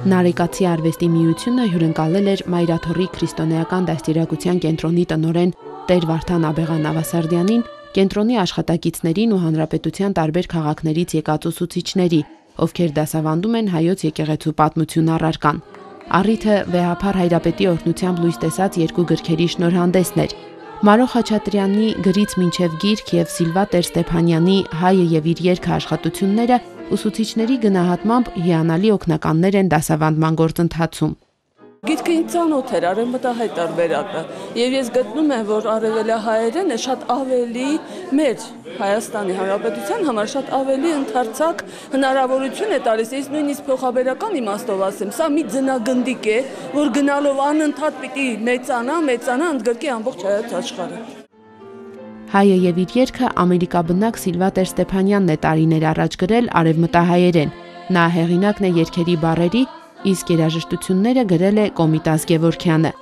Նարեկացի արվեստի միությունը հյուրընկալել էր Մայրաթոռի քրիստոնեական դաստիարակության կենտրոնի տնօրեն Տեր Վարդան Աբեղան Նավասարդյանին, կենտրոնի աշխատակիցներին ու հանրապետության տարբեր քաղաքներից եկած ուսուցիչների, ովքեր դասավանդում են հայոց եկեղեցու պատմություն առարկան։ Առիթը վեհափառ Հայրապետի օրհնությամբ լույս տեսած երկու գրքերի շնորհանդեսն էր։ Մարո Խաչատրյանի «Գրից մինչև գիրք» եւ Սիլվա Տեր-Ստեփանյանի «Հայը եւ իր երգը» աշխատությունները ուսուցիչների գնահատմամբ հիանալի օգնականներ են դասավանդման գործընթացում։ Գիրքը ինձ ծանոթ էր, արևմտահայ տարբերակը, եւ ես գտնում եմ, որ արևելահայերենը շատ ավելի մեր Հայաստանի Հանրապետության համար շատ ավելի ընդարձակ հնարավորություն է տալիս։ Ես նույնիսկ փոխաբերական իմաստով ասեմ, սա մի ձնագնդիկ է, որ գնալով անընդհատ պիտի մեծանա, ընդգրկի ամբողջ հայոց աշխարհը։ Հայը եւ իր երգը ամերիկաբնակ Սիլվա Տեր-Ստեփանյանն է տարիներ առաջ գրել արևմտահայերեն։ Նա հեղինակն է երգերի բառերի, իսկ երաժշտությունները գրել է Կոմիտաս Գևորգյանը։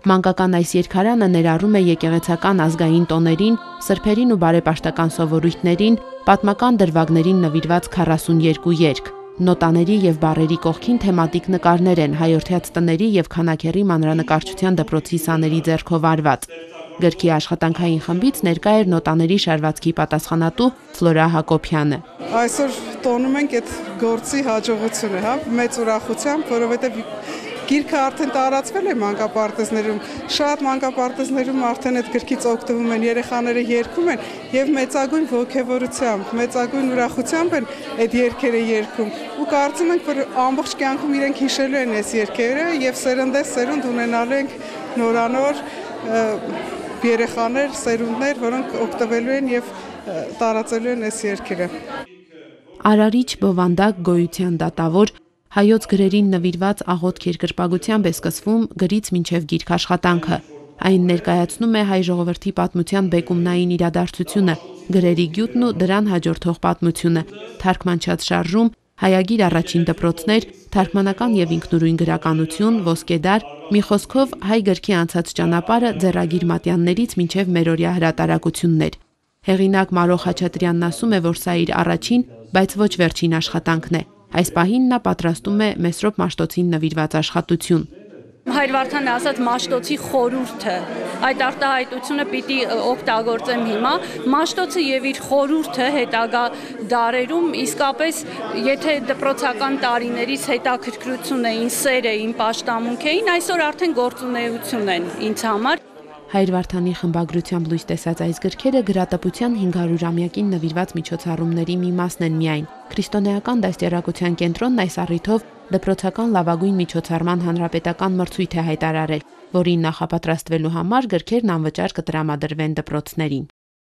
Մանկական այս երգարանը ներառում է եկեղեցական ազգային տոներին, սրբերին ու բարեպաշտական սովորույթներին, պատմական դրվագներին նվիրված 42 երգ։ Նոտաների եւ բառերի կողքին թեմատիկ նկարներ են հայորդյաց տների եւ Քանաքեռի մանրանկարչության դպրոցի սաների ձեռքով արված։ Գրքի աշխատանքային խմբից ներկա էր նոտաների շարվածքի պատասխանատու Ֆլորա Հակոբյանը։ Այսօր տոնում ենք այդ գործի հաջողությունը, մեծ ուրախությամբ, որովհետև գիրքը արդեն տարածվել է մանկապարտեզներում, շատ մանկապարտեզներում արդեն այդ գրքից օգտվում են, երեխաները երգում են եւ մեծագույն ոգևորությամբ, մեծագույն ուրախությամբ են այդ երգերը երգում։ Ու կարծում ենք, որ ամբողջ կյանքում իրենք հիշելու են այս երգերը եւ սերնդես սերունդ ունենալու ենք նորանոր երեխաներ, սերունդներ, որոնք օգտվելու են եւ տարածելու են այս երգերը։ Արարիչ բովանդակ գոյության դատավոր հայոց գրերին նվիրված աղոթք երկրպագությամբ է սկսվում Գրից մինչև գիրք աշխատանքը։ Այն ներկայացնում է հայ ժողովրդի պատմության բեկումնային իրադարձությունը, գրերի գյուտն ու դրան հաջորդող պատմությունը, թարգմանչած շարժում, հայագիր առաջին դպրոցներ, թարգմանական եւ ինքնուրույն գրականություն, ոսկեդար, մի խոսքով հայ գրքի անցած ճանապարհը ձեռագիր մատյաններից մինչև մերօրյա հրատարակություններ։ Հեղինակ Մարո Խաչատրյանն ասում է, որ սա իր առաջին, բայց ոչ վերջին աշխատանքն է։ Այս պահին նա պատրաստում է Մեսրոպ Մաշտոցին նվիրված աշխատություն։ Հայր Վարդանը ասած Մաշտոցի խորհուրդը, այդ արտահայտությունը պիտի օգտագործեմ հիմա, Մաշտոցը եւ իր խորհուրդը հետագա դարերում իսկապես եթե դպրոցական տարիներից հետաքրքրություն էին, սեր էին, պաշտամունք էին, այսօր արդեն գործունեություն են ինձ համար։ Հայր Վարդանի խմբագրությամբ լույս տեսած այս գրքերը գրատպության 500-ամյակին նվիրված միջոցառումների մի մասն են միայն։ Քրիստոնեական դաստիարակության կենտրոնն այս առիթով դպրոցական լավագույն միջոցառման հանրապետական մրցույթ է հայտարարել, որին նախապատրաստվելու համար գրքերն անվճար կտրամադրվեն դպրոցներին։